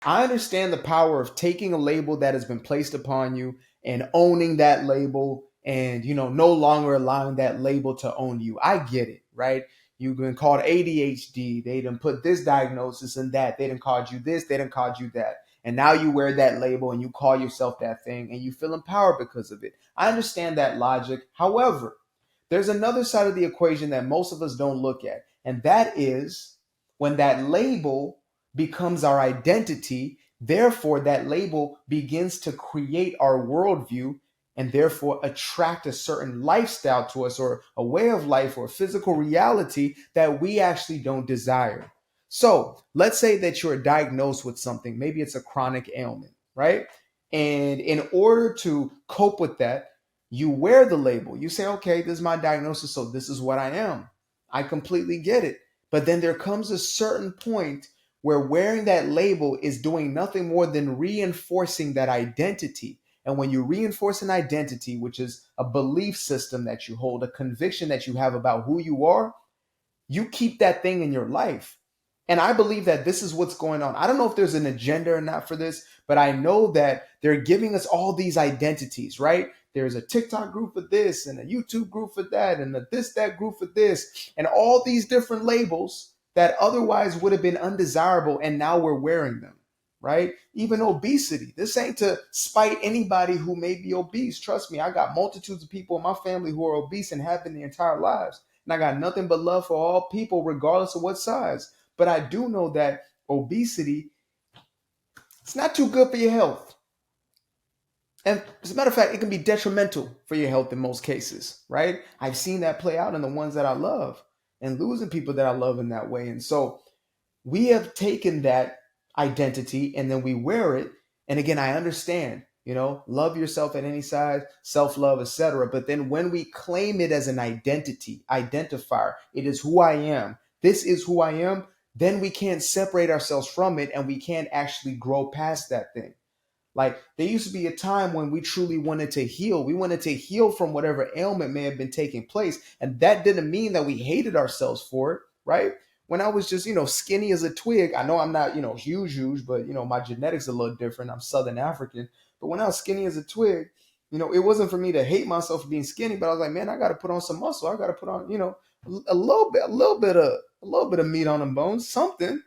I understand the power of taking a label that has been placed upon you and owning that label and, no longer allowing that label to own you. I get it, right? You've been called ADHD. They done put this diagnosis and that. They done called you this. They done called you that. And now you wear that label and you call yourself that thing and you feel empowered because of it. I understand that logic. However, there's another side of the equation that most of us don't look at. And that is when that label becomes our identity. Therefore, that label begins to create our worldview and therefore attract a certain lifestyle to us or a way of life or physical reality that we actually don't desire. So let's say that you're diagnosed with something, maybe it's a chronic ailment, right? And in order to cope with that, you wear the label. You say, okay, this is my diagnosis, so this is what I am. I completely get it. But then there comes a certain point where wearing that label is doing nothing more than reinforcing that identity. And when you reinforce an identity, which is a belief system that you hold, a conviction that you have about who you are, you keep that thing in your life. And I believe that this is what's going on. I don't know if there's an agenda or not for this, but I know that they're giving us all these identities, right? There's a TikTok group for this and a YouTube group for that and a this, that group for this, and all these different labels that otherwise would have been undesirable. And now we're wearing them, right? Even obesity. This ain't to spite anybody who may be obese. Trust me, I got multitudes of people in my family who are obese and have been their entire lives. And I got nothing but love for all people, regardless of what size. But I do know that obesity, it's not too good for your health. And as a matter of fact, it can be detrimental for your health in most cases, right? I've seen that play out in the ones that I love and losing people that I love in that way. And so we have taken that identity and then we wear it. And again, I understand, love yourself at any size, self-love, etc. But then when we claim it as an identity, identifier, it is who I am. This is who I am. Then we can't separate ourselves from it and we can't actually grow past that thing. Like there used to be a time when we truly wanted to heal. We wanted to heal from whatever ailment may have been taking place. And that didn't mean that we hated ourselves for it, right? When I was just, skinny as a twig, I know I'm not, huge, but, my genetics are a little different. I'm Southern African. But when I was skinny as a twig, it wasn't for me to hate myself for being skinny, but I was like, man, I got to put on some muscle. I got to put on, a little bit of meat on them bones, something,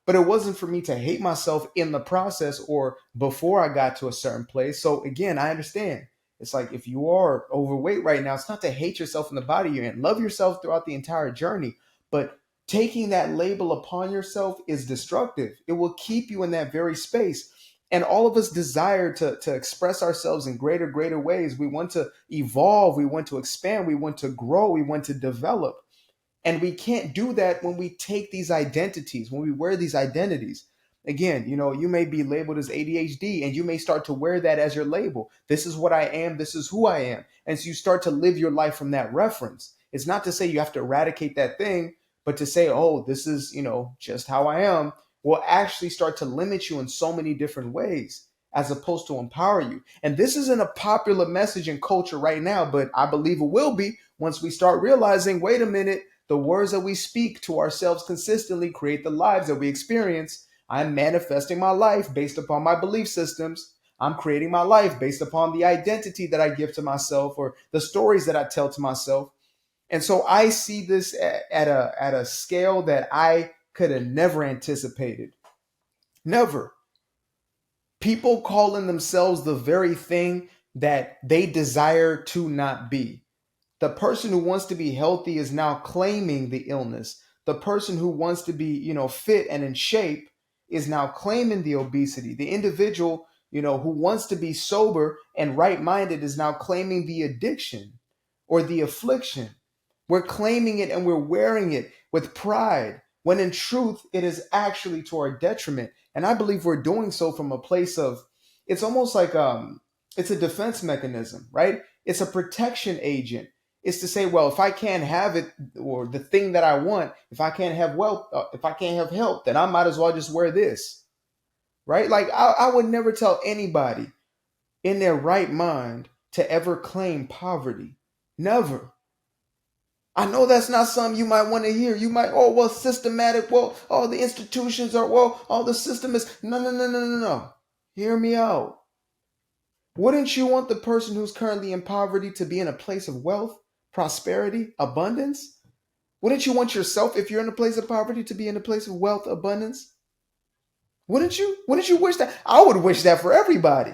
but it wasn't for me to hate myself in the process or before I got to a certain place. So again, I understand. It's like if you are overweight right now, it's not to hate yourself in the body you're in. Love yourself throughout the entire journey. But taking that label upon yourself is destructive. It will keep you in that very space. And all of us desire to express ourselves in greater ways. We want to evolve. We want to expand. We want to grow. We want to develop. And we can't do that when we take these identities, when we wear these identities. Again, you may be labeled as ADHD and you may start to wear that as your label. This is what I am. This is who I am. And so you start to live your life from that reference. It's not to say you have to eradicate that thing, but to say, oh, this is, just how I am, will actually start to limit you in so many different ways as opposed to empower you. And this isn't a popular message in culture right now, but I believe it will be once we start realizing, wait a minute, the words that we speak to ourselves consistently create the lives that we experience. I'm manifesting my life based upon my belief systems. I'm creating my life based upon the identity that I give to myself or the stories that I tell to myself. And so I see this at a scale that I could have never anticipated. Never. People calling themselves the very thing that they desire to not be. The person who wants to be healthy is now claiming the illness. The person who wants to be, fit and in shape is now claiming the obesity. The individual, who wants to be sober and right-minded is now claiming the addiction or the affliction. We're claiming it and we're wearing it with pride, when in truth, it is actually to our detriment. And I believe we're doing so from a place of, it's almost like it's a defense mechanism, right? It's a protection agent. It's to say, well, if I can't have it or the thing that I want, if I can't have wealth, if I can't have health, then I might as well just wear this, right? Like I would never tell anybody in their right mind to ever claim poverty. Never. I know that's not something you might want to hear. You might, oh, well, systematic. Well, all the institutions are, well, all the system is. No, no, no, no, no, no. Hear me out. Wouldn't you want the person who's currently in poverty to be in a place of wealth, prosperity, abundance? Wouldn't you want yourself, if you're in a place of poverty, to be in a place of wealth, abundance? Wouldn't you? Wouldn't you wish that? I would wish that for everybody.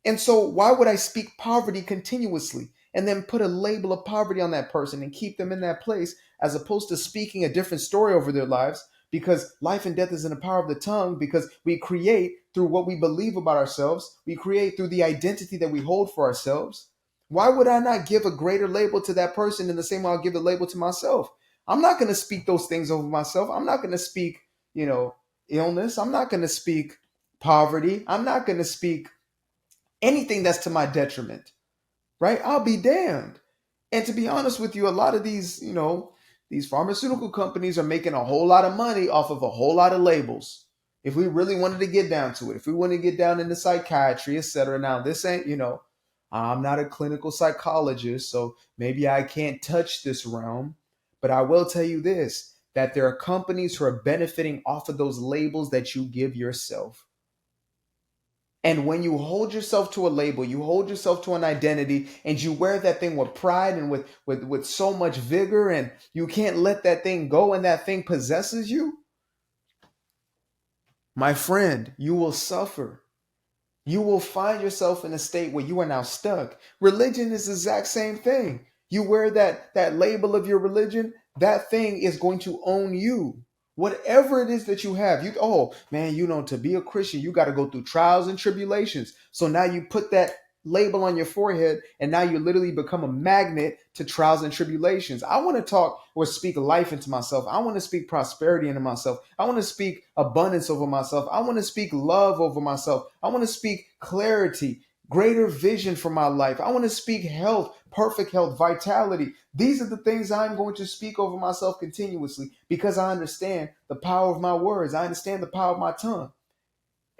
And so, why would I speak poverty continuously and then put a label of poverty on that person and keep them in that place as opposed to speaking a different story over their lives? Because life and death is in the power of the tongue, because we create through what we believe about ourselves, we create through the identity that we hold for ourselves. Why would I not give a greater label to that person in the same way I'll give the label to myself? I'm not going to speak those things over myself. I'm not going to speak, illness. I'm not going to speak poverty. I'm not going to speak anything that's to my detriment, right? I'll be damned. And to be honest with you, a lot of these pharmaceutical companies are making a whole lot of money off of a whole lot of labels. If we really wanted to get down to it, if we want to get down into psychiatry, etc. Now, this ain't, I'm not a clinical psychologist, so maybe I can't touch this realm, but I will tell you this, that there are companies who are benefiting off of those labels that you give yourself. And when you hold yourself to a label, you hold yourself to an identity, and you wear that thing with pride and with so much vigor, and you can't let that thing go, and that thing possesses you, my friend, you will suffer. You will find yourself in a state where you are now stuck. Religion is the exact same thing. You wear that label of your religion, that thing is going to own you. Whatever it is that you have, oh man, to be a Christian, you got to go through trials and tribulations. So now you put that label on your forehead, and now you literally become a magnet to trials and tribulations. I want to talk or speak life into myself. I want to speak prosperity into myself. I want to speak abundance over myself. I want to speak love over myself. I want to speak clarity, greater vision for my life. I want to speak health, perfect health, vitality. These are the things I'm going to speak over myself continuously because I understand the power of my words. I understand the power of my tongue.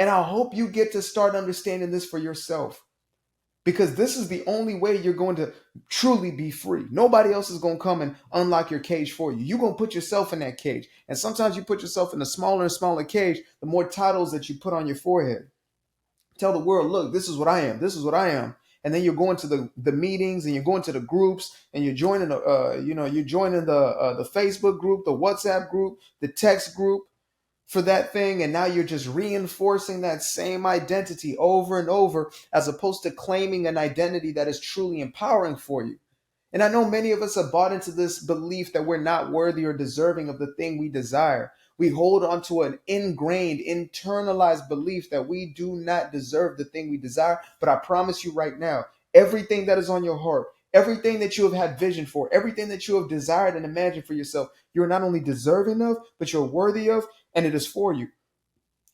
And I hope you get to start understanding this for yourself, because this is the only way you're going to truly be free. Nobody else is going to come and unlock your cage for you. You're going to put yourself in that cage. And sometimes you put yourself in a smaller and smaller cage, the more titles that you put on your forehead. Tell the world, look, this is what I am. This is what I am. And then you're going to the meetings, and you're going to the groups, and you're joining the Facebook group, the WhatsApp group, the text group for that thing, and now you're just reinforcing that same identity over and over, as opposed to claiming an identity that is truly empowering for you. And I know many of us have bought into this belief that we're not worthy or deserving of the thing we desire. We hold on to an ingrained, internalized belief that we do not deserve the thing we desire. But I promise you right now, everything that is on your heart, everything that you have had vision for, everything that you have desired and imagined for yourself, you're not only deserving of, but you're worthy of, and it is for you.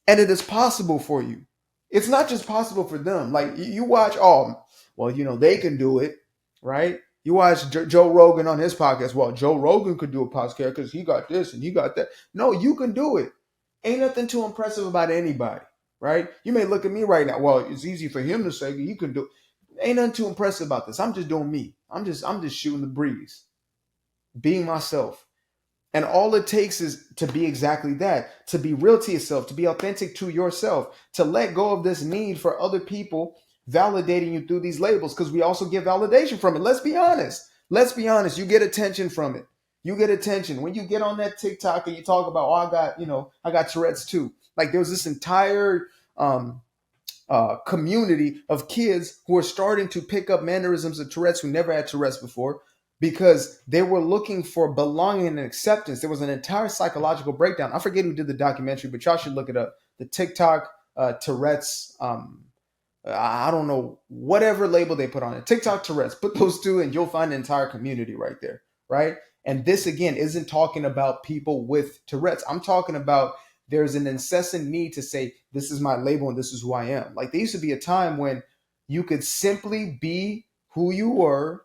And it is possible for you. It's not just possible for them. Like you watch, they can do it, right? You watch Joe Rogan on his podcast. Well, Joe Rogan could do a podcast because he got this and he got that. No, you can do it. Ain't nothing too impressive about anybody, right? You may look at me right now. Well, it's easy for him to say he can do. Ain't nothing too impressive about this. I'm just doing me. I'm just shooting the breeze, being myself. And all it takes is to be exactly that, to be real to yourself, to be authentic to yourself, to let go of this need for other people validating you through these labels, because we also get validation from it. Let's be honest. Let's be honest. You get attention from it. You get attention. When you get on that TikTok and you talk about, I got Tourette's too. Like there's this entire community of kids who are starting to pick up mannerisms of Tourette's who never had Tourette's before, because they were looking for belonging and acceptance. There was an entire psychological breakdown. I forget who did the documentary, but y'all should look it up. The TikTok Tourette's, I don't know, whatever label they put on it. TikTok Tourette's, put those two and you'll find an entire community right there, right? And this, again, isn't talking about people with Tourette's. I'm talking about there's an incessant need to say, this is my label and this is who I am. Like there used to be a time when you could simply be who you were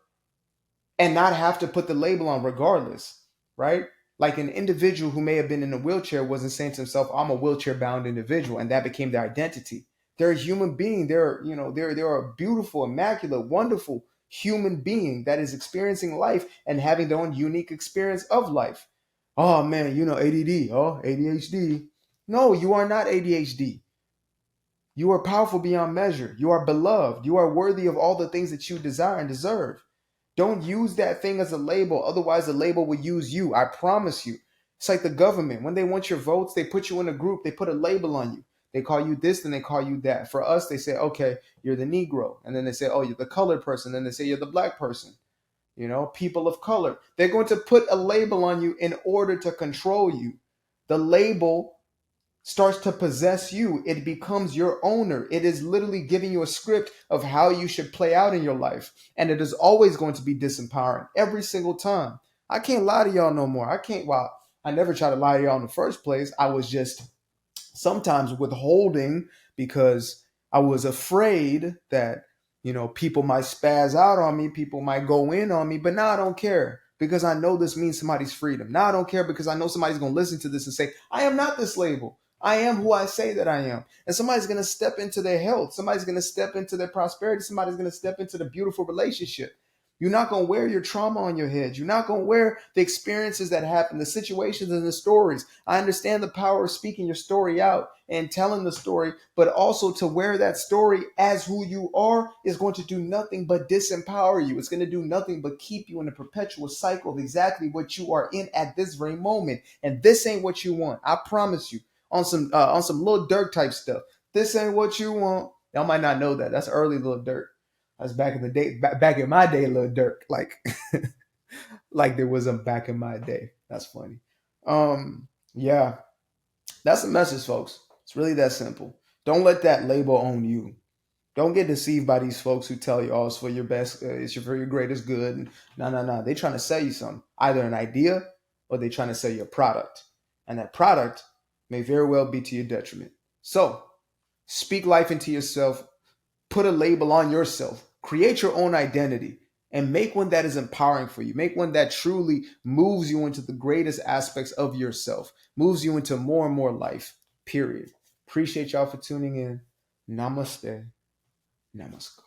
and not have to put the label on regardless, right? Like an individual who may have been in a wheelchair wasn't saying to himself, I'm a wheelchair bound individual, and that became their identity. They're a human being. They're a beautiful, immaculate, wonderful human being that is experiencing life and having their own unique experience of life. Oh man, ADD, oh, ADHD. No, you are not ADHD. You are powerful beyond measure. You are beloved. You are worthy of all the things that you desire and deserve. Don't use that thing as a label. Otherwise, the label will use you. I promise you. It's like the government. When they want your votes, they put you in a group. They put a label on you. They call you this, then they call you that. For us, they say, okay, you're the Negro. And then they say, oh, you're the colored person. Then they say you're the black person. People of color. They're going to put a label on you in order to control you. The label starts to possess you. It becomes your owner. It is literally giving you a script of how you should play out in your life. And it is always going to be disempowering every single time. I can't lie to y'all no more. I never try to lie to y'all in the first place. I was just sometimes withholding because I was afraid that, people might spaz out on me. People might go in on me. But now I don't care because I know this means somebody's freedom. Now I don't care because I know somebody's going to listen to this and say, I am not this label. I am who I say that I am. And somebody's going to step into their health. Somebody's going to step into their prosperity. Somebody's going to step into the beautiful relationship. You're not going to wear your trauma on your head. You're not going to wear the experiences that happen, the situations and the stories. I understand the power of speaking your story out and telling the story, but also to wear that story as who you are is going to do nothing but disempower you. It's going to do nothing but keep you in a perpetual cycle of exactly what you are in at this very moment. And this ain't what you want. I promise you. On some Lil Durk type stuff. This ain't what you want. Y'all might not know that. That's early Lil Durk. That's back in the day. Back in my day, Lil Durk. Like, like there was a back in my day. That's funny. Yeah, that's the message, folks. It's really that simple. Don't let that label own you. Don't get deceived by these folks who tell you, "Oh, it's for your best. For your greatest good." No. They trying to sell you something, either an idea or they trying to sell you a product, and that product may very well be to your detriment. So, speak life into yourself, put a label on yourself, create your own identity, and make one that is empowering for you. Make one that truly moves you into the greatest aspects of yourself, moves you into more and more life, period. Appreciate y'all for tuning in. Namaste. Namaskar.